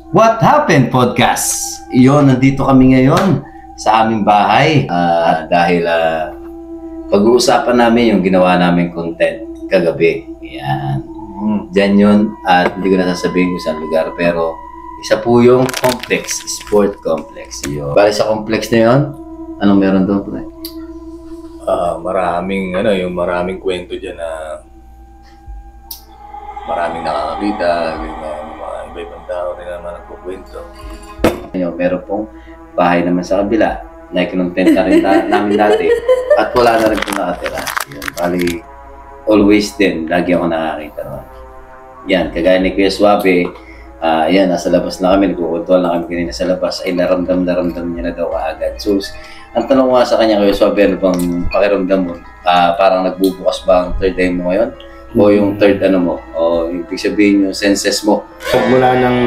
What Happened Podcast. Iyon, nandito kami ngayon sa aming bahay dahil pag-uusapan namin yung ginawa namin content kagabi. Yan. Diyan yun at hindi ko na sasabihin kung saan lugar pero isa po yung complex, sport complex. Yun. Bali sa complex na yun, anong meron doon po? Maraming kwento dyan na maraming nakakakita, ganyan, mga iba-ibang tao rin naman nagkukwento. Meron pong bahay naman sa kabila na kinontent na rin namin dati at wala na rin po nakatira. Yun, bali, always din, lagi ako nakakita ron. Yan, kagaya ni Kuya Suabe, yan, nasa labas na kami, nagkukuntuan lang kami kanina sa labas, ay naramdam niya na daw kaagad. So, ang tanong ko nga sa kanya, Kuya Suabe, ano bang pakiramdam mo? Parang nagbubukas ba ang third eye mo ngayon? O yung third ano mo? O yung ibig sabihin yung senses mo? Pagmula ng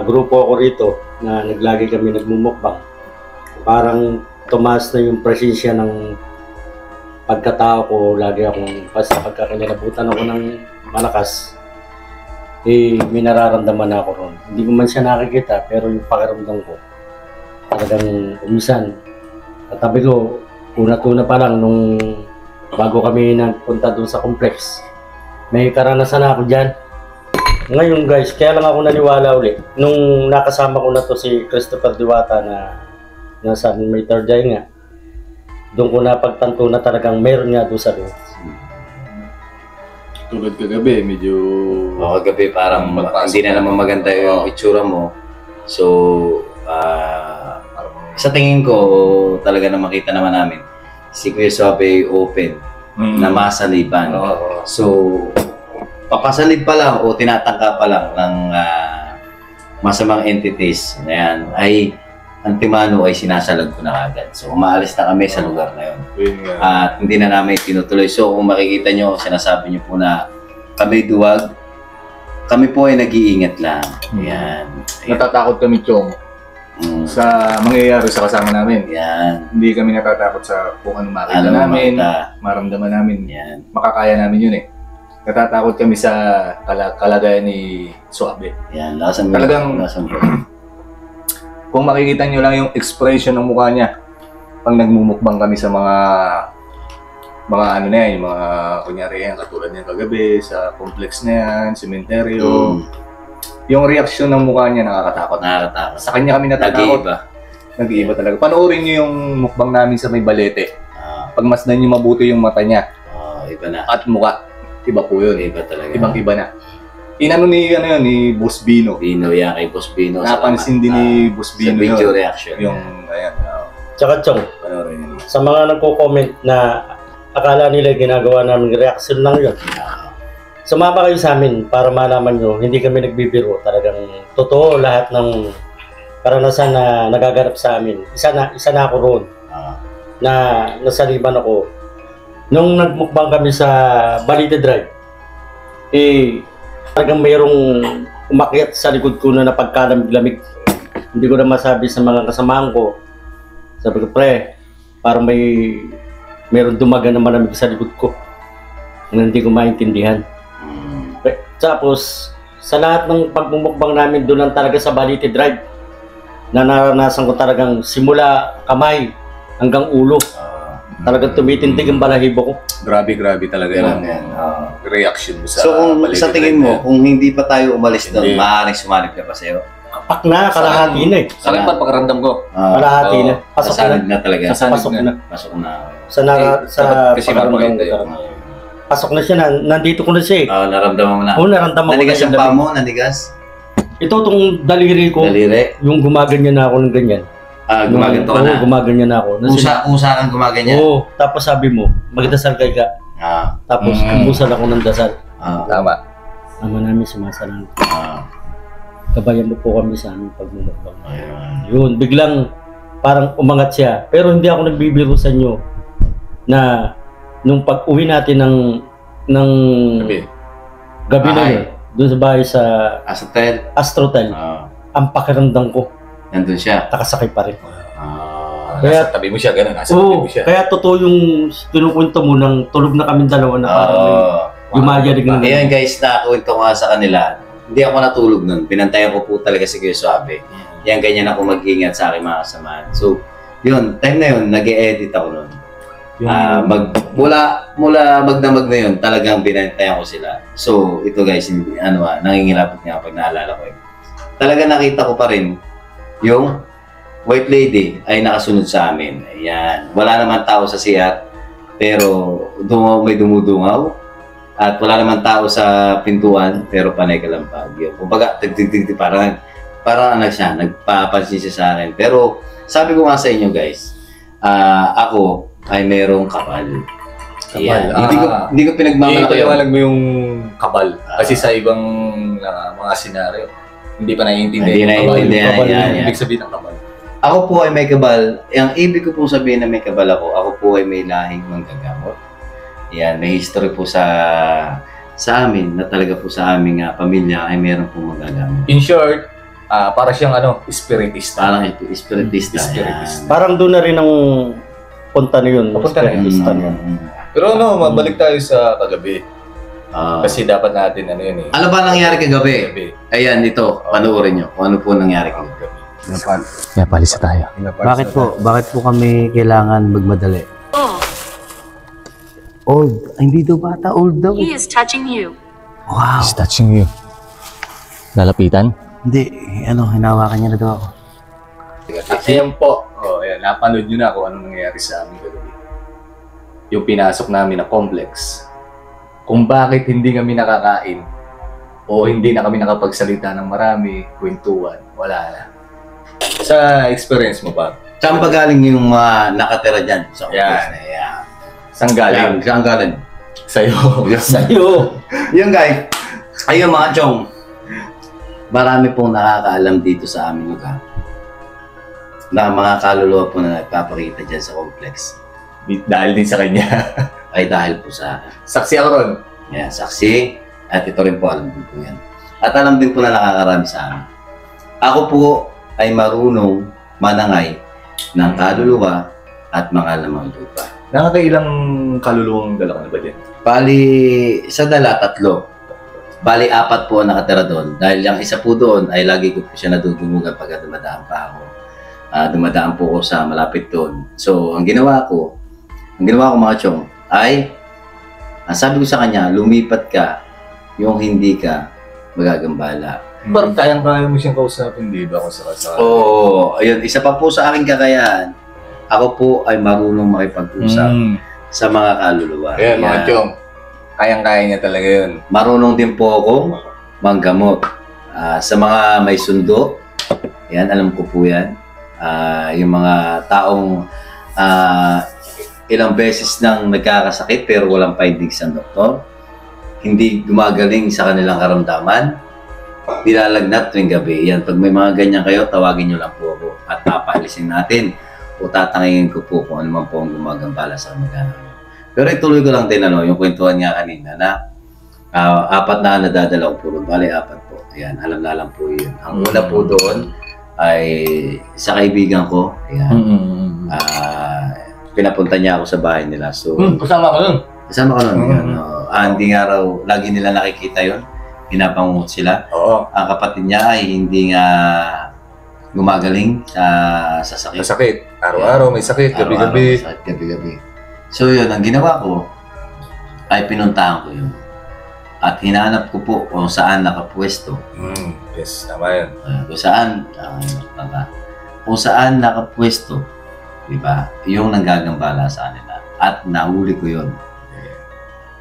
grupo ako rito, na naglagi kami nagmumukbang, parang tumaas na yung presensya ng pagkatao ko. Lagi akong, basta pagkakalilabutan ako ng malakas, may nararamdaman ako ron. Hindi ko man siya nakikita, pero yung pakiramdam ko, talagang umisan. At sabi ko, una-tuna pa lang, nung bago kami nagpunta doon sa complex, may karanasan ako dyan. Ngayon guys, kaya lang ako naniwala ulit. Nung nakasama ko na to si Christopher Diwata na nasa may third eye nga, doon ko napagtanto na talagang meron nga doon sa loob. Tulad kagabi, medyo... Kagabi parang hindi na naman maganda yung itsura mo. So, sa tingin ko, talaga na makita naman namin, si Kuya Suabe open, na masaliban. So, papasalib pa lang o tinatangka pa lang ng masamang entities na yan, ay antimano ay sinasalag ko na agad. So, umaalis na kami sa lugar na yun. At hindi na namin tinutuloy. So, kung makikita nyo, sinasabi nyo po na kami duwag, kami po ay nag-iingat lang. Yan. Natatakot kami, Chong, sa mangyayari sa kasama namin. Yan. Hindi kami natatakot sa kung ano makita namin, maramdaman namin. Yan. Makakaya namin yun eh. Natatakot kami sa kalagayan ni Suabe. Yan. Talagang, kung makikita nyo lang yung expression ng mukha niya, pag nagmumukbang kami sa mga ano na yan, yung mga kunyari yan, katulad niya kagabi, sa complex na yan, sementeryo. Yung reaksyon ng mukha niya nakakatakot. Sa kanya kami natatakot. Nag-iiba talaga. Panoorin niyo yung mukbang namin sa may balete. Pagmasdan niyo mabuti yung mata niya. Iba na. At mukha. Iba po yun. Iba talaga. Ibang-iba na. Inano ni Boss Bino. Bino yan, kay Boss Bino. Napansin din ni Boss Bino sa video reaction. Yung, ayan. Tsaka Chong, sa mga nagko-comment na akala nila ginagawa namin reaction lang yun. Sumama kayo sa amin para malaman nyo, hindi kami nagbibiro. Talagang totoo lahat ng karanasan na nagaganap sa amin. Isa na ako roon na nasaliban ako. Nung nagmukbang kami sa Balite Drive, talagang mayroong umakyat sa likod ko na napagkalamig-lamig. Hindi ko na masabi sa mga kasamahan ko. Sabi ko, pre, parang mayroong dumaga na malamig sa likod ko na hindi ko maintindihan. Tapos, sa lahat ng pagmumukbang namin doon lang talaga sa Balite Drive, na naranasan ko talagang simula kamay hanggang ulo. Talagang tumitindig ang balahibo ko. Grabe talaga yung reaction mo sa sa tingin mo, kung hindi pa tayo umalis doon, maaaring sumanib ka pa sa'yo? Kapak na, kalahati na eh. Sa akin pa pakaramdam ko. Kalahati na. Pasok na talaga. Pasok na. Sa kasi mapakita yun. Pasok na siya, nandito ko na siya eh. Naramdaman mo na? Oo, naramdaman ko na. Nanigas yung paa mo? Nanigas? Ito itong daliri ko. Daliri? Yung gumaganyan na ako ng ganyan. Gumaganto ka na? Oo, gumaganyan na ako. Usa kang gumaganyan? Oo, tapos sabi mo, magdasal kay ka. Tapos kumusal ako ng dasal. Tama. Ama namin sumasalang. Kabayan mo po kami sa aming pagmumukbang. Yun, biglang parang umangat siya. Pero hindi ako nagbibiro sa inyo na nung pag-uwi natin ng gabi na yun, doon sa bahay sa Astrotel, ang pakiramdam ko, nandun siya, nakasakay pa rin. Kaya, nasa tabi mo siya, gano'n, nasa tabi mo siya. Kaya totoo yung kinukwento mo ng tulog na kami dalawa na parang yumayarig na. Ayan guys, nakakwento ko nga sa kanila, hindi ako natulog nun. Pinantayan ko po talaga si Kuya Suave. Yan, ganyan ako mag-ingat sa aking mga kasamahan. So, yun, time na yun, nag-e-edit ako nun. Mula magdamag na yun, talagang binantayan ko sila. So, ito guys, nangingilapot nga pag naalala ko. Talaga nakita ko pa rin yung white lady ay nakasunod sa amin. Ayan. Wala naman tao sa CR, pero may dumudungaw. At wala naman tao sa pintuan, pero panay kalampag. Kumbaga, parang siya, nagpapansin siya sa akin. Pero, sabi ko nga sa inyo guys, ako ay merong kapal. Ayan. Hindi ko pinagmamalaki yun. Ipaliwanag mo yung kapal. Kasi sa ibang mga senaryo, hindi pa naiintindihan. Hindi naiintindihan. Ibig sabihin ng kapal. Ako po ay may kabal. Ang ibig ko po sabihin na may kabal ako po ay may lahing manggagamot. Yan, may history po sa amin na talaga po sa aming pamilya ay meron po manggagamot. In short, para siyang spiritista. Parang spiritista. Parang doon na rin ang punta na yun. Papunta na yun. Pero mabalik tayo sa kagabi. Kasi dapat natin yun eh. Ano ba nangyari kagabi? Ayan, ito. Panoorin nyo kung ano po nangyari kagabi. Kaya palisa tayo. Bakit po kami kailangan magmadali? Old. Hindi daw bata. Old daw. He is touching you. Wow. He's touching you. Lalapitan? Hindi. Hinawakan niya na daw ako. Ayan po. Ayan, napanood nyo na kung anong nangyayari sa amin kagabi. Yung pinasok namin na complex. Kung bakit hindi kami nakakain o hindi na kami nakapagsalita ng marami, kwentuhan, wala na. Sa experience mo ba? Saan ba galing yung nakatira dyan? Sa complex na yan. Saan galing? Saan galing? Sa'yo. Sa'yo. Yun guys. Ayun mga chong. Marami pong nakakaalam dito sa aming lugar. Na mga kaluluwa po na nagpapakita dyan sa complex. Dahil din sa kanya. Ay dahil po sa Saksi ako ron. yan, saksi. At ito rin po, alam din po yan. At alam din po na nakakarami sa amin. Ako po ay marunong manangay ng kaluluwa at mga lamang lupa. Nakakailang kaluluwang dala ka na ba dyan? Bali, sa dala, 3. Bali, 4 po ang nakatira doon. Dahil yung isa po doon ay lagi ko po siya nadudumugan pagka dumadaan pa ako. Dumadaan po ko sa malapit doon. So, ang ginawa ko mga chong, ay sabi ko sa kanya, lumipat ka yung hindi ka magagambala. Parang kayang-kaya mo siyang kausapin, di ba? Kung sa Oo, ayun. Isa pa po sa aking kakayahan, ako po ay marunong makipag-usap sa mga kaluluwa. Ayan, mga chong. Kayang-kaya niya talaga yun. Marunong din po akong manggamot. Sa mga may sundo, yan, alam ko po yan. Yung mga taong ilang beses nang nagkakasakit pero walang findings ng doktor, hindi gumagaling sa kanilang karamdaman, nilalagnat tuwing gabi. Yan, pag may mga ganyan kayo, tawagin nyo lang po ako at papaalisin natin o tatangingin ko po kung ano man po ang gumagambala sa kamag-anak. Pero ituloy ko lang din yung kwentuhan nga kanina na 4 na nadadala ko po doon. Bali, 4 po. Ayan, alam na lang po yun. Ang una po doon ay sa kaibigan ko. Ayan. Pinapunta niya ako sa bahay nila. So, kasama ka nun? Kasama ka nun. Hindi nga raw, lagi nila nakikita yun. Pinapangungot sila. Oo. Ang kapatid niya ay hindi nga gumagaling sa sakit. Sa sakit. Araw-araw may sakit. Gabi-gabi. Gabi-gabi. So yun, ang ginawa ko ay pinuntahan ko yun. At hinahanap ko po kung saan nakapwesto. Yes, tama yun. Kung saan nakapwesto, di ba? Yung nanggagambala sa kanila. At nahuli ko yun.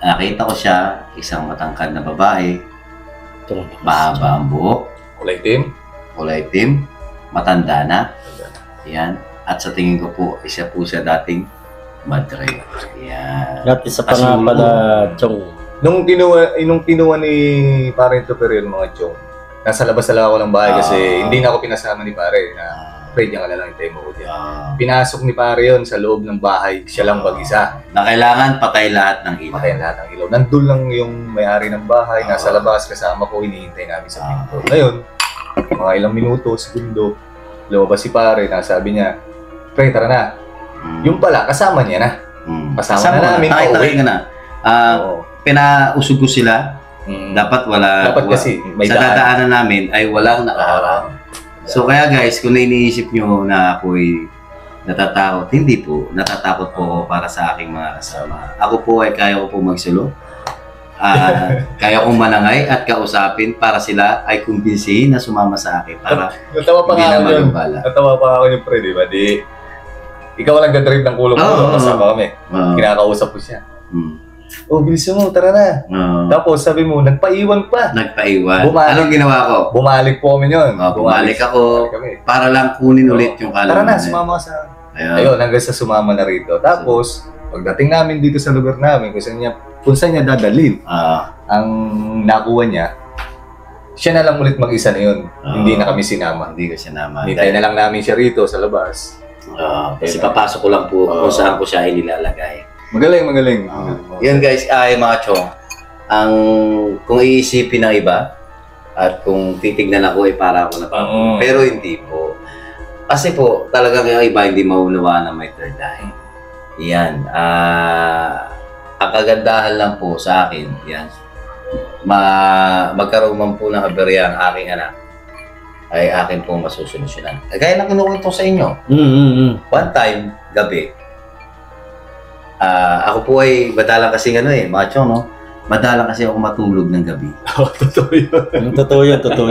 Nakita ko siya, isang matangkad na babae, mahaba ang buhok, kulay itim, matanda na. Yan. At sa tingin ko po, isa po siya dating madre. Yan. Dati sa nga pala, chong. Nung kinuha ni Pare Tupper yun, mga chong, nasa labas na lang ako ng bahay kasi hindi na ako pinasama ni Pare na pwede niya ka na lang itay mo ko dyan. Pinasok ni Pare yun sa loob ng bahay, siya lang mag-isa. Na kailangan patay lahat ng ilaw. Patay lahat ng ilaw. Nandun lang yung may-ari ng bahay, nasa labas kasama ko, hinihintay namin sa pinto. Ngayon, mga ilang minuto, segundo, lumabas si Pare, nasabi niya, Pre, tara na. Yung pala, kasama niya na. Kasama na namin, pauwi. Pinausog ko sila Dapat wala. Dapat kasi may sa daan. dadaanan namin ay walang nakaharang. So kaya guys, kung iniisip nyo na ako'y natatakot, hindi po. Natatakot po ako para sa aking mga kasama. Ako po ay kaya ko po magsulo. Kaya kong manangay at kausapin para sila ay kumbinsihin na sumama sa akin para Natawa pa hindi nga na ako yun. malumbala. Natawa pa ako yun, pre, di ba? Di, ikaw lang gadrip ng kulong-kulong kasama kami. Kinakausap ko siya. Oh, bilisan mo, tara na. Tapos sabi mo, nagpaiwan pa. Nagpaiwan. Bumalik. Anong ginawa ko? Bumalik po kami yun. Bumalik ako kami. para lang kunin ulit yung Tara kalaman. na, sumama ka sa... Ayun. Ayun, hanggang sa sumama na rito. Tapos, pagdating namin dito sa lugar namin, kung saan niya dadalhin, ang nakuha niya, siya na lang ulit mag-isa na yun. Hindi na kami sinama. Hindi ko sinama. Hintay na lang namin siya rito sa labas. Kasi papasok ko lang po kung saan ko siya inilalagay. Magaling. Yan guys, ay mga chong, kung iisipin ng iba, at kung titignan ako ay para ako na pero hindi po. Kasi po, talagang yung iba hindi maunawaan na may third eye. Yan. Ang kagandahan lang po sa akin, yan, magkaroon man po ng aberya ang aking anak, ay akin pong masusolusyonan. Kaya lang kinukwento sa inyo. One time, gabi, ako po ay madalang kasi mga chong, no? Madalang kasi ako matulog ng gabi. Totoo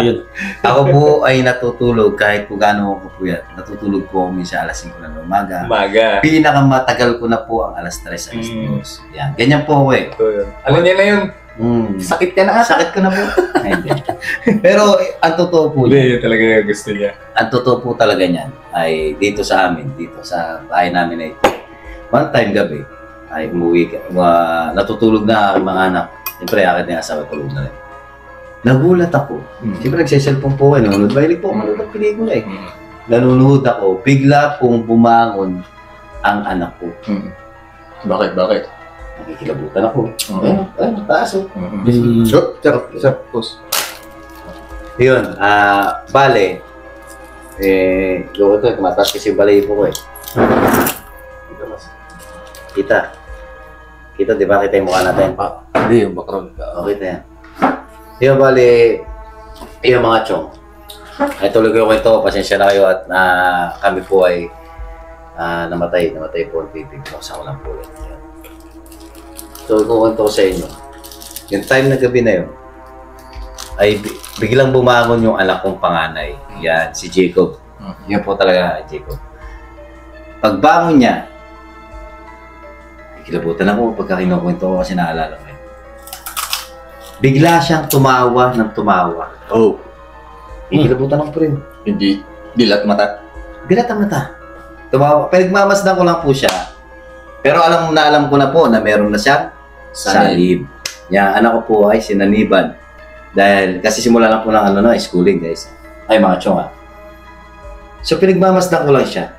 yun. Ako po ay natutulog kahit kung gaano ako po yan. Natutulog po ako minsan alas 5 ng umaga. Pinakamatagal ko na po ang alas 3, alas 2. Yan. Ganyan po ako eh. Alam niya na yun. Sakit ka na. Sakit ko na po. Pero ang totoo po Hindi, yun talaga gusto niya. Ang totoo po talaga niyan ay dito sa amin, dito sa bahay namin na ito. One time gabi, ay umuwi ka, natutulog na aking mga anak. Siyempre, akin na yung asawa, tulog na rin. Nagulat ako. Siyempre, nagsiselfone po kayo. Nanonood. Mahilig po, manonood ng pelikula eh. Nanonood ako. Bigla pong bumangon ang anak ko. Bakit? Nakikilabutan ako. Ayun, taas oh. Pause. Yun, bale. Ito, mataas kasi yung balay po ko eh. Kita, di ba? Kita yung mukha natin. Hindi, yung background. Okay, ito yan. Yung bali, yung mga chong. Ay tuloy ko yung kwento, pasensya na kayo at kami po ay namatay po ang bibig ko sa ulang po yan. So, kukwento ko sa inyo. Yung time na gabi na yun, ay biglang bumangon yung anak kong panganay. Yan, si Jacob. Yan po talaga, Jacob. Pagbangon niya, kilabutan ako pagka kinukwento ko kasi naalala ko yun. Bigla siyang tumawa ng tumawa. Kilabutan ako po rin. Hindi dilat mata. Dilat ang mata. Tumawa. Pinagmamasdan ko lang po siya. Pero alam ko na po na meron na siyang salib. Yan, anak ko po ay sinaniban. Dahil kasi simula lang po ng schooling guys. Ay mga chong So pinagmamasdan ko lang siya.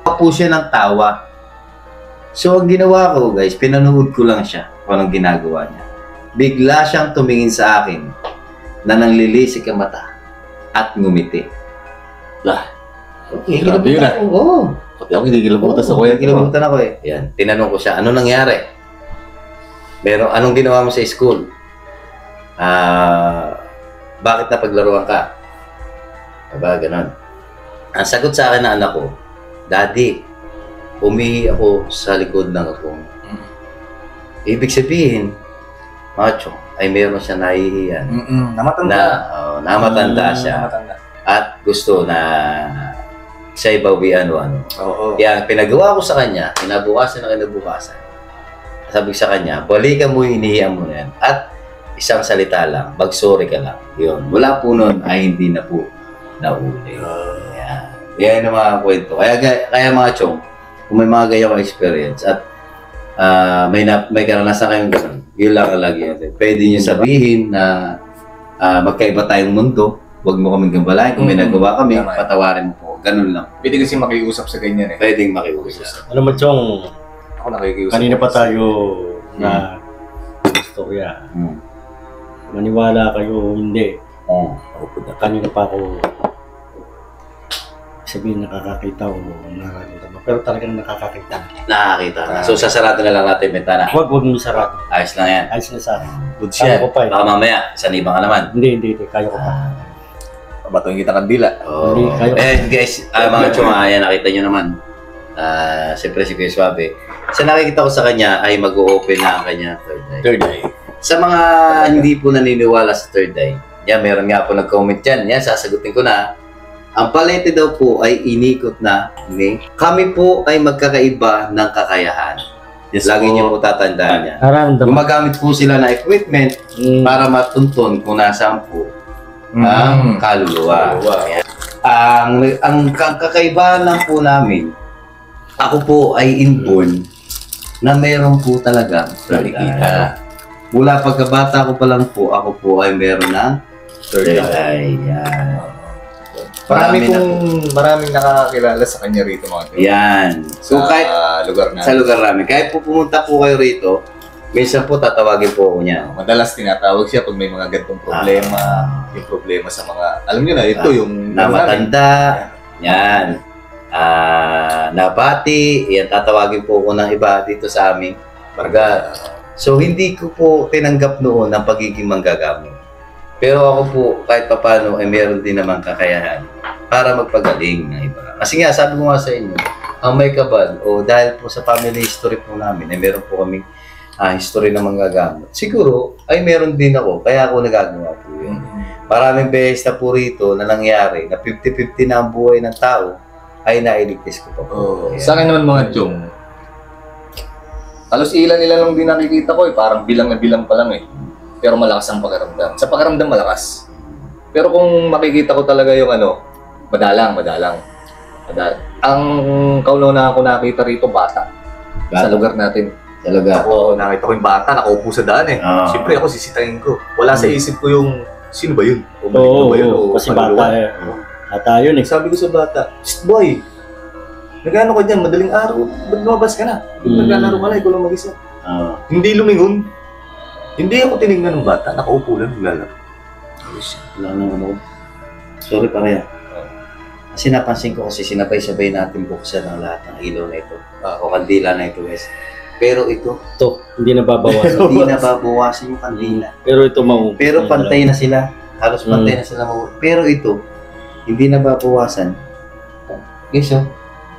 Po siya ng tawa. So, ang ginawa ko, guys, pinanood ko lang siya kung anong ginagawa niya. Bigla siyang tumingin sa akin na nanglilisik ang mata at ngumiti. Okay, grabe yun Oo. Pati ako kinikilabutan sa kuya. Kinikilabutan ako eh. Yan, tinanong ko siya, ano nangyari? Anong ginawa mo sa school? Bakit napaglaruan ka? Diba, ganon. Ang sagot sa akin na anak ko, Daddy, umihi ako sa likod ng akong. Ibig sabihin, macho, ay meron siya nahihiyan. Namatanda siya. At gusto na siya ibawian o ano. Kaya pinagawa ko sa kanya, kinabukasan. Sabi ko sa kanya, balikan mo yung inihiyan mo na yan. At isang salita lang, mag-sorry ka lang. Yun. Mula po nun ay hindi na po nauli. Yan ang mga kwento. Kaya mga chong, kung may mga gayong experience at may karanasan kayong gano'n, yun lang ang lagi natin. Pwede nyo sabihin na magkaiba tayong mundo, huwag mo kaming gambalain. Kung may nagawa kami, patawarin mo po. Ganun lang. Pwede kasi makiusap sa ganyan eh. Pwedeng makiusap. Ano mo, Chong? Ako nakikiusap. Kanina pa tayo na istorya. Maniwala kayo, hindi. Kanina pa ako sabihin nakakakita o nararamdaman. Pero talagang nakakakita. Nakakita na. So, sasarado na lang natin yung bintana. Huwag mo sarado. Ayos lang yan. Ayos na sa akin. Good Kaya ko pa eh. Baka mamaya, sanibang ka naman. Hindi. Kaya ko pa. Batuhin kita kandila. Oh. Hindi, kayo. Guys, mga chuma, ayan, nakita nyo naman. Siyempre si Kuya Suave. Sa nakikita ko sa kanya ay mag-o-open na ang kanya third eye. Third eye. Sa mga hindi po naniniwala sa third eye, yan, meron nga po nag-comment yan. Yan, sasagutin ko na. Ang palete daw po ay inikot na ni kami po ay magkakaiba ng kakayahan. Yes, Lagi po. niyo po tatandaan yan. Nararamdaman. Gumagamit po sila ng equipment para matuntun kung nasaan po ang kaluluwa. Yan. Ang kakaibahan lang po namin, ako po ay inborn na meron po talaga nakikita. Mula pagkabata ko pa lang po, ako po ay meron ng Third eye. Yan. Maraming nakakakilala sa kanya rito mga tol. Yan. So Sa kahit lugar na. sa lugar namin, kahit po pumunta po kayo rito, minsan po tatawagin po ako niya. Madalas tinatawag siya pag may mga ganitong problema. Yung problema sa mga, alam niyo na, ito yung Na matanda, yan. Nabati, yan, tatawagin po ako ng iba dito sa amin. Barga. So hindi ko po tinanggap noon ang pagiging manggagamot. Pero ako po, kahit papano, ay meron din naman kakayahan para magpagaling ng iba. Kasi nga, sabi ko nga sa inyo, ang may kabal, o dahil po sa family history po namin, ay meron po kaming history na manggagamot. Siguro, ay meron din ako, kaya ako nagagawa po yun. Maraming beses na po rito na nangyari, na 50-50 na ang buhay ng tao, ay nailigtis ko pa po. Sa akin naman mga chong, halos ilan lang din nakikita ko parang bilang na bilang pa lang Pero malakas ang pakiramdam. Sa pakiramdam malakas. Pero kung makikita ko talaga yung madalang. Ang kauna ko nakita rito, bata. Sa lugar natin. Sa lugar. Ako, nakita ko yung bata, nakaupo sa daan Siyempre ako sisitayin ko. Wala sa isip ko yung, sino ba yun? O maligno ba yun? O Kasi kaluluwa? bata Bata yun eh. Sabi ko sa bata, "Shh, boy, nag-ano ka dyan, madaling araw, ba't lumabas ka na? Naglalaro ka na, ikaw lang mag-isa." Hindi lumingon. Hindi ako tinignan ng bata, nakaupo lang, naglalaro. Wala nang Sorry pareha. Kasi napansin ko kasi sinabay-sabay natin buksan ang lahat ng ilaw na ito. O kandila na ito, guys. Pero ito, Ito, hindi nababawasan. hindi nababawasan yung kandila. Pero ito mau. Pero pantay na sila. Halos pantay na sila. Pero ito, hindi nababawasan. Guys,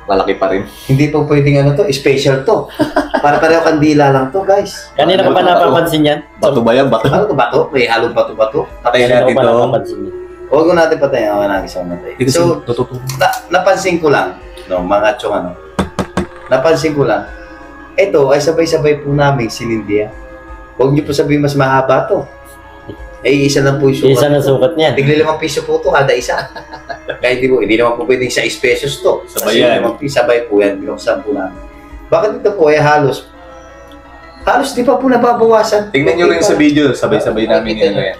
Malaki pa rin. hindi pa pwedeng special to. Para pareho kandila lang to, guys. Kanina ko pa napapansin yan. Bato ba yan? Bato? Ano to ba to? May halong bato-bato? Patayin Kanina ko natin pa to. napapansin yan. Huwag ko natin patayin. Ako na isang matay. So, napansin ko lang, mga chong napansin ko lang, ito ay sabay-sabay po namin sinindihan. Huwag niyo po sabihin mas mahaba to. Isa lang po yung sukat. Isa na sukat niyan. Tigli 5 piso po to kada isa. Kaya hindi naman po pwedeng 6 pesos to. Sabay yan. 5 piso, sabay po yan. Binuksan po namin. Bakit ito po ay halos di pa po nababawasan? Tingnan nyo rin sa video, sabay-sabay namin yan.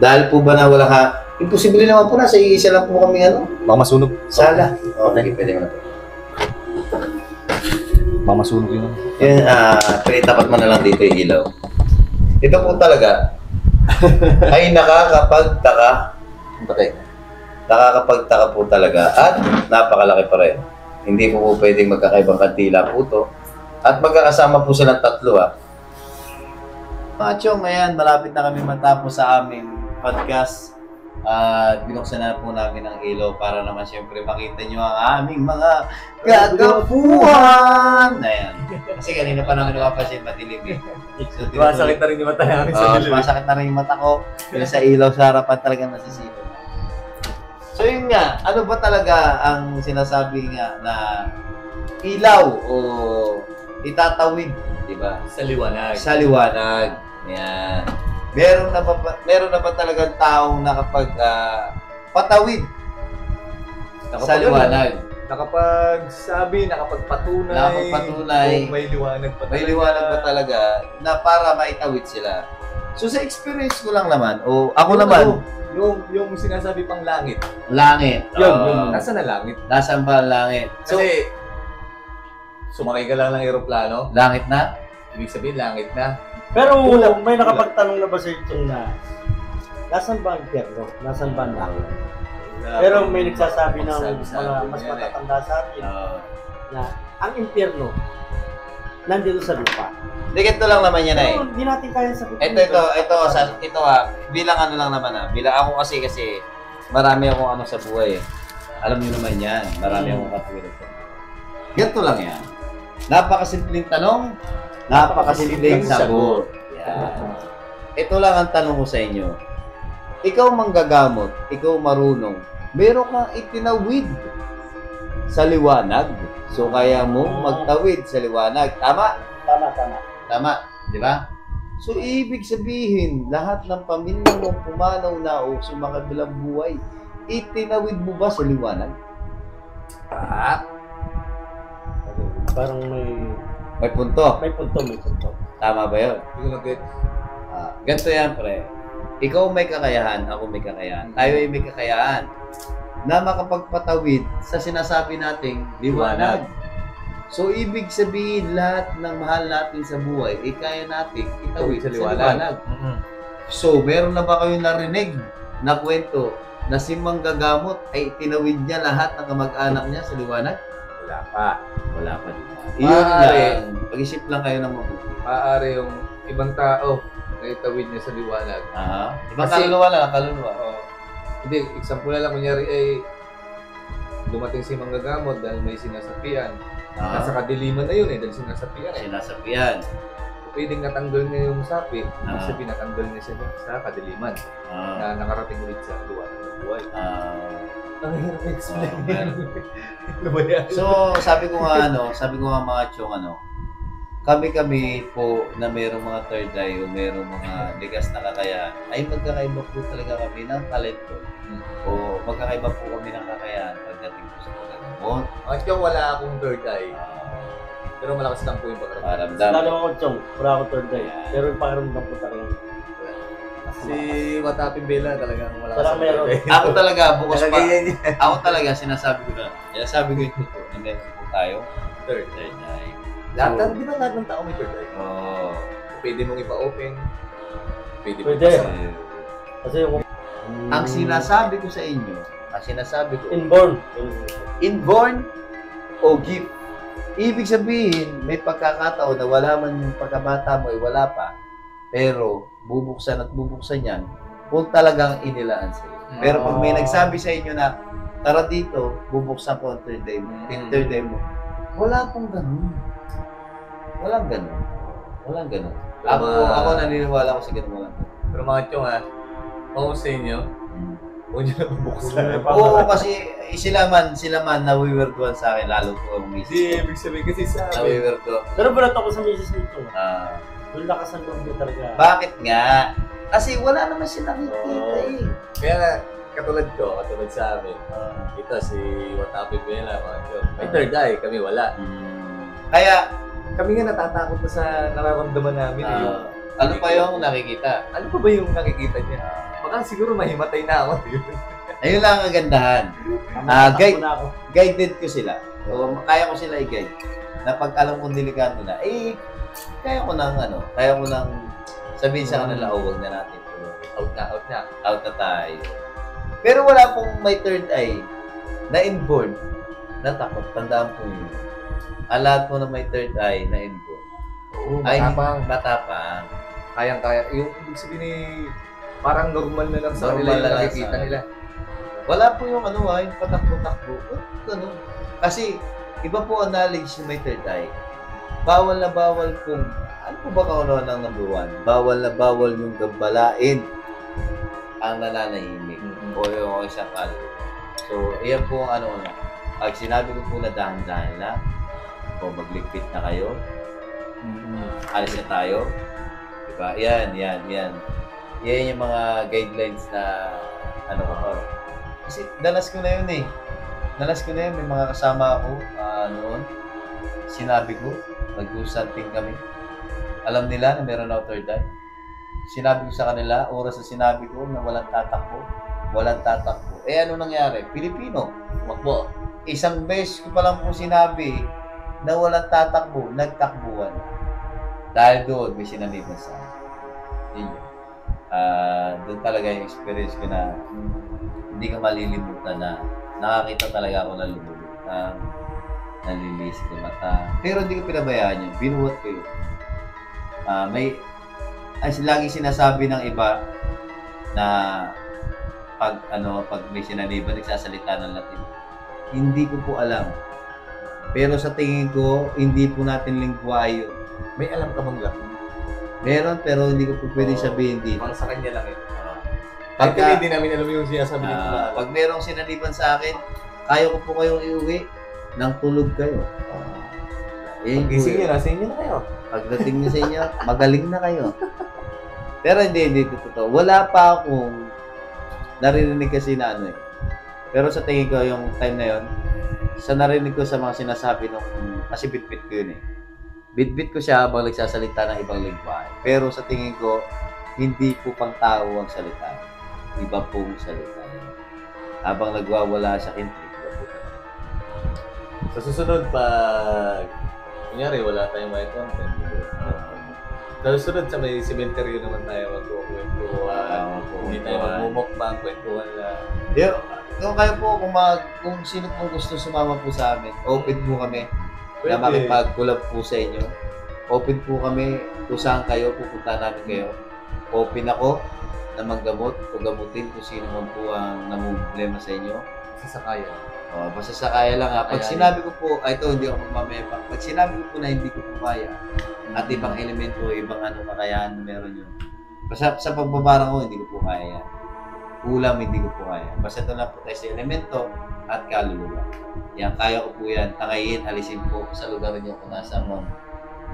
Dahil po ba na wala imposible naman po na sa isa lang po kami Baka masunog. sala. Okay, pwede mo na po. Baka masunog yun. Yan, tapat mo na lang dito yung ilaw. Ito po talaga ay nakakapagtaka. Nakakapagtaka po talaga at napakalaki pa rin. Hindi po pwedeng magkakaibang kantila po ito. At magkakasama po silang tatlo Mga chong, ayan, malapit na kami matapos sa aming podcast. At binuksan na po namin ang ilaw para naman siyempre makita nyo ang aming mga kagapuhan. Ayan. Kasi kanina pa namin napapansin madilim So, Masakit na rin yung mata namin masakit na rin yung mata ko. Pero sa ilaw sa harapan talaga nasisilo. So yun nga, ano ba talaga ang sinasabi nga na ilaw o itatawid, di ba? Sa liwanag. Sa liwanag. Yan. Meron na ba talagang taong nakapag patawid sa liwanag? Nakapagsabi, nakapagpatunay. Nakapagpatunay. Kung may liwanag pa talaga. May liwanag ba talaga na para maitawid sila? So sa experience ko lang naman, o ako naman, Yung sinasabi pang langit. langit. Yun. Nasa na langit? Nasaan ba ang langit? So, Kasi, sumakay ka lang ng aeroplano, langit na? ibig sabihin langit na. Pero Kulang. may nakapagtanong na ba sa itong na, nasan ba ang impyerno? Nasan ba ang langit? Pero may nagsasabi ng Magsabi-sabi mga mas yan eh. matatanda sa atin Oo. na ang impyerno nandito sa lupa. Hindi, ganito lang naman yan eh. Pero hindi natin kaya sagutin. Ito bilang ano lang naman bilang ako kasi marami akong ano sa buhay eh. Alam niyo naman yan, marami akong katulad sa buhay. Ganito lang yan. Napakasimpleng tanong, napakasimpleng sagot. Yan. Ito lang ang tanong ko sa inyo. Ikaw manggagamot, ikaw marunong, meron kang itinawid sa liwanag. So kaya mo magtawid sa liwanag. Tama? Tama, di ba? So, ibig sabihin, lahat ng pamilya mo pumanaw na o sumakabilang buhay, itinawid mo ba sa liwanag? Parang May punto. may punto. Tama ba yun? Hindi ko nag-get. Ganito yan, pre. Ikaw may kakayahan, ako may kakayahan. Tayo ay may kakayahan na makapagpatawid sa sinasabi nating liwanag. So, ibig sabihin, lahat ng mahal natin sa buhay, kaya natin itawid sa liwanag. So, meron na ba kayong narinig na kwento na si manggagamot ay tinawid niya lahat ng kamag-anak niya sa liwanag? Wala pa. Wala pa. Maaari. Iyon lang. Pag-isip lang kayo ng mabuti. Maaari yung ibang tao na itawid niya sa liwanag. Ibang Kasi- kaluluwa lang, kaluluwa. Hindi, example na lang, kunyari ay dumating si manggagamot dahil may sinasapian. Nasa kadiliman na yun dahil sinasapian Sinasabihan. Pwedeng natanggal niya yung sapi, ibig Ah. sabihin natanggal niya siya sa kadiliman na nakarating ulit sa liwanag ng buhay. Ang hirap i-explain. Ano ba yan? So, sabi ko nga mga chong kami po na mayroong mga third eye o mayroong mga ligas na kakayahan, ay magkakaiba po talaga kami ng talento. O magkakaiba po kami ng kakayahan pagdating po sa pagkagamot. At yung wala akong third eye, pero malakas lang po yung pagkaramdam. Paramdam. Lalo ako, Chong. Wala akong third eye. Pero yung pakiramdam ko talagang Si Wataping Bella talagang malakas Parang ang meron. third eye. Ako talaga, bukas pa. Nakaganyan niya. Ako talaga, sinasabi ko na. Sinasabi ko yung totoo na meron po tayo. Third Third eye. Di ba lahat ng tao may third eye? Oo. Pwede mong ipa-open. Pwede mong Pwede. ipasara. Kasi yung Ang sinasabi ko sa inyo, inborn. inborn o gift. Ibig sabihin, may pagkakataon na wala man yung pagkabata mo ay wala pa, pero bubuksan at bubuksan yan kung talagang inilaan sa iyo. Pero pag may nagsabi sa inyo na, tara dito, bubuksan ko ang third eye mo, yung third eye mo, wala pong ganun. Walang ganun. Walang ganun. Ako naniniwala ko sa ganun. Walang ganun. Pero mga chong ako sa inyo, huwag nyo na mabuksan. Oo, kasi sila man nawiwirtuhan sa akin, lalo po ang misis Hindi, ko. ibig sabihin kasi sa akin. Nawiwirtuhan. Pero balat ako sa misis nito. Ah, Yung lakas ng loob niya talaga. bakit nga? Kasi wala naman siya nakikita eh. Kaya nga, katulad sa amin. Ito, si Wataping Bella, mga chong. May third eye, kami wala. Kaya, Kami nga natatakot na sa nararamdaman namin. ano pa yung nakikita? Ano pa ba yung nakikita niya? Baka siguro mahimatay na ako. Ayun lang ang kagandahan. Takbo na ako. Guided ko sila. O, kaya ko sila i-guide. Na pag alam kong delikado na, kaya ko nang sabihin sa kanila, huwag na natin. Out na. Out na tayo. Pero wala pong may third eye na inborn na takot. Tandaan po yun. Ang lahat po na may third eye na inborn Oo, ay matapang. matapang. Kayang-kaya. Yung ibig sabihin parang normal na lang sa kanila Normal yung na lang nakikita sa- nila. Wala po yung yung patakbo-takbo. Ganun. Kasi iba po ang knowledge na may third eye. Bawal na bawal kung ano po ba kaunawan ng number one? Bawal na bawal yung gambalain ang nananahimik o yung isang kaluluwa. So, iyan po ang pag sinabi ko po na dahan-dahan lang, o magligpit na kayo, alis na tayo, diba? Yan. Yan yung mga guidelines na ko pa. Kasi danas ko na yun may mga kasama ako noon. Sinabi ko, nag-consulting kami. Alam nila na meron ako third eye. Sinabi ko sa kanila, oras na sinabi ko na walang tatakbo. Ano nangyari? Pilipino. Makbo. Isang beses ko pa lang po sinabi na walang tatakbo, nagtakbuhan. Dahil doon, may sinaliban sa akin. Yun yun. Doon talaga yung experience ko na hindi ka malilimutan na nakakita talaga ako ng lumulutang, nalilis ng mata. Pero hindi ko pinabayaan yun. Binuhat ko yun. Lagi sinasabi ng iba na pag may sinaniban, nagsasalita ng Latin. Hindi ko po alam. Pero sa tingin ko, hindi po natin lingwahe yun. May alam ka bang Latin? Meron, pero hindi ko po pwede sabihin dito. Parang sa kanya lang ito. Pagka hindi namin alam yung sinasabi niyo. Pag merong sinaniban sa akin, ayaw ko po kayong iuwi nang tulog kayo. Gising nyo na, sa inyo na kayo. Pagdating niyo sa inyo, magaling na kayo. Pero hindi totoo. Wala pa akong narinig kasi na ano eh. Pero sa tingin ko, yung time na yon, sa narinig ko sa mga sinasabi nung, kasi bit-bit ko yun eh. Bit-bit ko siya habang nagsasalita ng ibang lingwahe. Pero sa tingin ko, hindi po pang tao ang salita. Iba pong salita. Habang nagwawala sa akin, iba po. Sa susunod, pag kunyari, wala tayong may content. Sa susunod, sa may cemetery naman tayo magkukwentuhan. Hindi tayo magmumukbang, kwentuhan lang. Kung kayo po, kung sino pong gusto sumama po sa amin, open po kami na makipag-collab po sa inyo. Open po kami kung saan kayo, pupunta namin kayo. Open ako na manggamot o gamutin kung sino man po ang namumblema sa inyo. Basta sa kaya. Basta sa kaya lang ha. Pag sinabi ko po, ito hindi ako magmamepa. Pag sinabi ko po na hindi ko po kaya, at ibang elemento, ibang kakayahan meron yun. Basta sa pagbabarang ko, hindi ko po kaya yan. Ulam, hindi ko po kaya. Basta ito lang po tayo sa elemento at kaluluwa. Yan, kaya ko po yan. Tangayin, alisin po sa lugar niyo kung nasa man.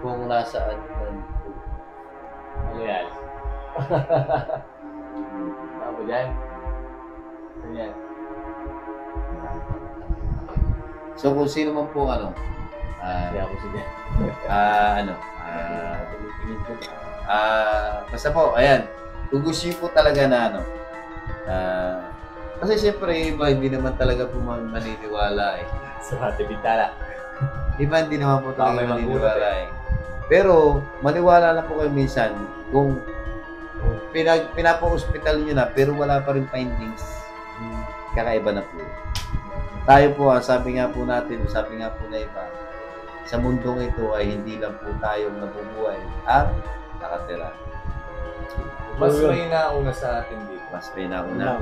Kung nasaan man po. Ano yan? Ano ba dyan? Ano yan? So kung sino man po Kaya ako sige. Basta po, ayan. Kung gusto niyo po talaga na kasi siyempre iba hindi naman talaga po maniniwala eh. Sa Ate Bitala. Iba hindi naman po talaga may maniniwala eh. Pero maniwala lang po kayo minsan kung pinapa-hospital nyo na pero wala pa rin findings, kakaiba na po. Tayo po, sabi nga po na iba, sa mundong ito ay hindi lang po tayong nabubuhay ang nakatira. Mas may nauna sa atin dito. Mas may nauna.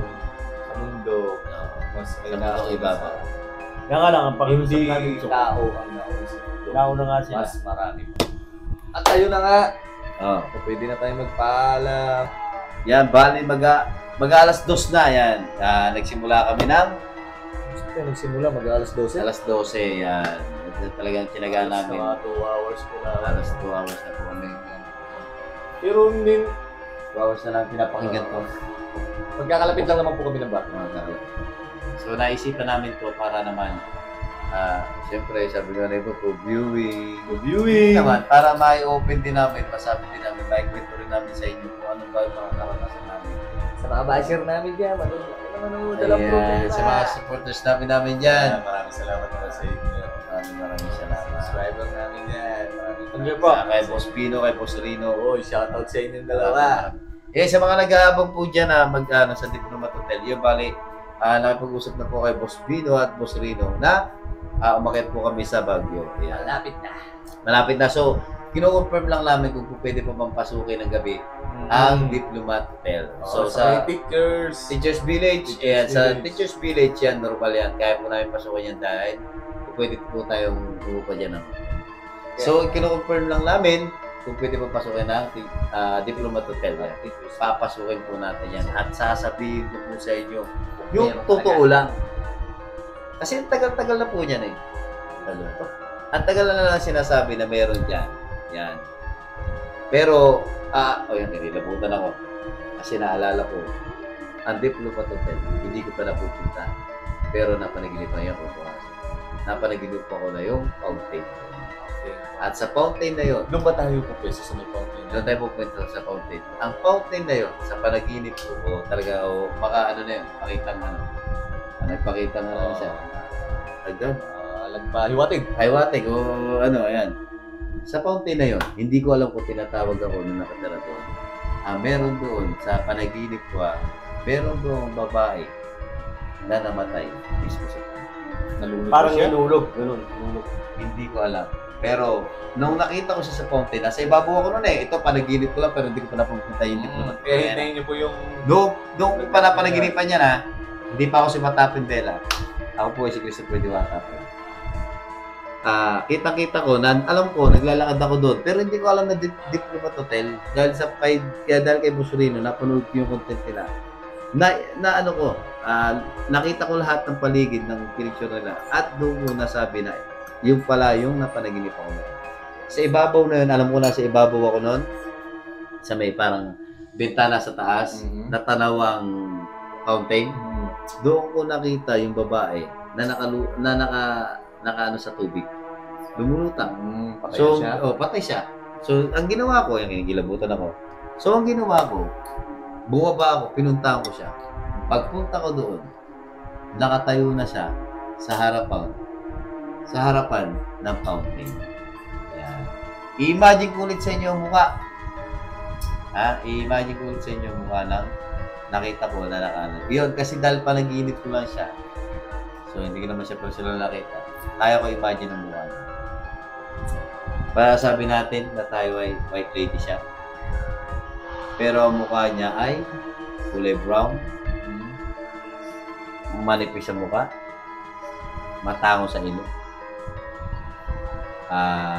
Sa mundo, mas may Sa mundong iba pa. Kaya nga lang, ang pakiusap Hindi natin ito. tao ang nauna sa mundo. Nauna nga sila. Mas marami pa. At ayun na nga. Oh. Pwede na tayo magpaalam. Yan, bali mag-alas 2 na yan. Nagsimula kami ng Nagsimula mag-alas 12. alas 12. Yan. Ito talagang tinaga namin. Mga 2 hours ko na. Alas 2 hours na po kami. Pero hindi. 2 hours na lang pinapakinggan to. Magkakalapit lang naman po kami ng bahay. So naisipan namin to para naman siyempre sabi ko na iba po viewing naman para mai-open din namin, masabi din namin, mai-kwento rin namin sa inyo kung ano ba yung mga karanasan namin Sa mga basher namin dyan, sa mga supporters namin dyan. Maraming salamat naman sa inyo. Maraming salamat. Subscriber namin yan. Thank you po. Kay Boss Pino, kay Boss Rino. Shoutout sa inyong dalawa. Sa mga nag-aabang po dyan na sa Diplomat Hotel, yung bali, nakipag-usap na po kay Boss Pino at Boss Rino na umakyat po kami sa Baguio. Yan. Malapit na. So, kino-confirm lang namin kung pwede pa bang pasukin ng gabi ang Diplomat Hotel. So, sa Teachers Village, sa Teachers Village yan, normal yan. Kaya po namin pasukin yan dahil pwede po tayong buka dyan. So, kino-confirm lang namin kung pwede pa pasukin ng Diplomat Hotel. Papasukin po natin yan. At sasabihin ko po sa inyo yung totoo lang. Kasi ang tagal-tagal na po niyan eh. Ang tagal na lang sinasabi na meron dyan. Yan. Pero, yan, nililabutan ako. Kasi naalala ko, ang Diplomat Hotel, hindi ko pa napupunta. Pero napanaginipan yan ko. Napanaginipan ko na yung fountain. At sa fountain na yun, Doon ba tayo pupwesto sa may fountain? doon tayo pupunta sa fountain. Ang fountain na yun, sa panaginip ko, talaga, na yun, nagpakita nga siya. Agad. Hiwatig. Hiwatig ayan. Sa fountain na yun, hindi ko alam kung tinatawag ako nung nakatira doon. meron doon sa panaginip ko, meron doon babae na namatay mismo sa Nalulog Parang siya. nalulog. Ganun. Nalulog. Hindi ko alam. Pero, nung nakita ko siya sa fountain, nasa ibabaw ako noon eh. Ito, panaginip ko lang, pero hindi ko pa napupunta. Hindi ko na. Kaya hintayin niyo po yung... Nung pa napanaginipan niya na, hindi pa ako si Matapin Bella. Ako po si Christopher Diwata. Kita-kita ko, alam ko, naglalakad ako doon. Pero hindi ko alam na Diplomat Hotel. Dahil dahil kay Busurino, napanood ko yung content nila. Ano ko, nakita ko lahat ng paligid ng picture nila. At doon ko nasabi na, yung pala yung napanaginip ako noon. Sa ibabaw na yun, alam ko na sa ibabaw ako noon, sa may parang bintana sa taas, natanawang fountain. Doon ko nakita yung babae na naka sa tubig. Lumulutang. Patay siya. So, ang ginawa ko, yung gilabutan ako. So, ang ginawa ko, bumaba ako, pinuntahan ko siya. Pagpunta ko doon, nakatayo na siya sa harapan ng fountain. Ayan. I-imagine ko ulit sa inyo ang mukha. I-imagine ko ulit sa inyo ang mukha ng nakita ko na nakaano. Yun, kasi dahil panaginip ko lang siya. So, hindi ko naman siya personal nakita. Kaya ko imagine ang mukha niya. Para sabi natin na tayo ay white lady siya. Pero ang mukha niya ay kulay brown. Manipis sa mukha. Matango sa ilong.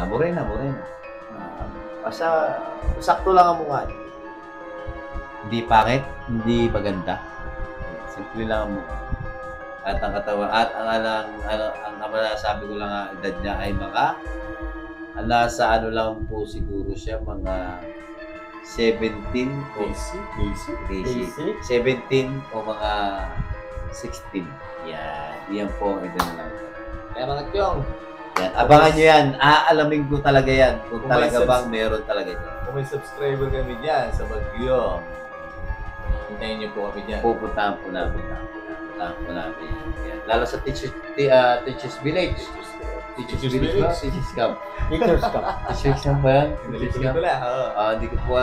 Morena. Sakto lang ang mukha niya. Hindi pangit, hindi maganda. Simple lang ang mukha. At ang katawan, at ang sabi ko lang ang edad niya ay nasa ano lang po siguro siya, mga 17 o Basic. 17 o mga 16. Yan po ang edad na lang. Kaya mga kyong, Yan. Abangan nyo yan. Aalamin ko talaga yan. Kung Kung talaga may bang meron talaga yan. kung may subscriber kami dyan sa Baguio, hintayin niyo po kami dyan. Pupuntahan po namin. Yan. Lalo sa Teachers Village. Teachers Village ba? Teachers Camp. Teachers Camp. Teachers Camp ba yan? Teachers Nalipin Camp? ko lang, oo. Hindi ko po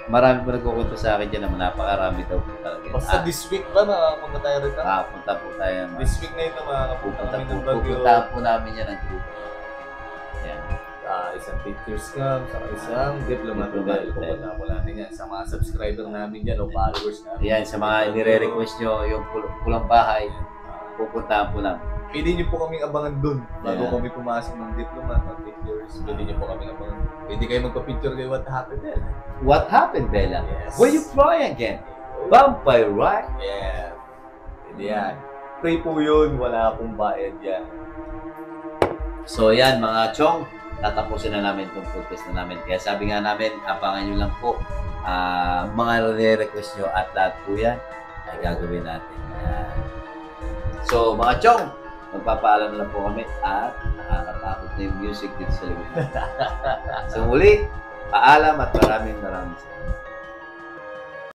marami po nagkukunto sa akin dyan naman. Napakarami daw po talaga. Basta this week ba, makapunta tayo rito? Punta po tayo. This week na ito, makapunta kami ng Baguio. Pupuntahan po namin yan ang group. Yan. Isang Teachers Camp, saka isang Diplomat Hotel. Pupunta po namin yan sa mga subscriber namin dyan o followers namin. Yan, sa mga nire-request nyo, yung pulang bahay, pupuntahan po namin. Pwede niyo po kaming abangan dun bago Yeah. kami pumasok ng Diplomat o Pictures. Pwede niyo po kaming abangan. Pwede kayo magpa-picture kay What Happened Then. What happened, Bella? Yes. Were you flying again? Vampire, right? Yeah. Pwede yan. Pray po yun. Wala akong bayad yan. So yan mga chong, tatapusin na namin itong podcast na namin. Kaya sabi nga namin, abangan nyo lang po mga re-request nyo at lahat po yan ay gagawin natin. Yan. So mga chong, magpapaalam na lang po kami at nakakatakot na yung music dito sa lugar. So muli, paalam at maraming salamat.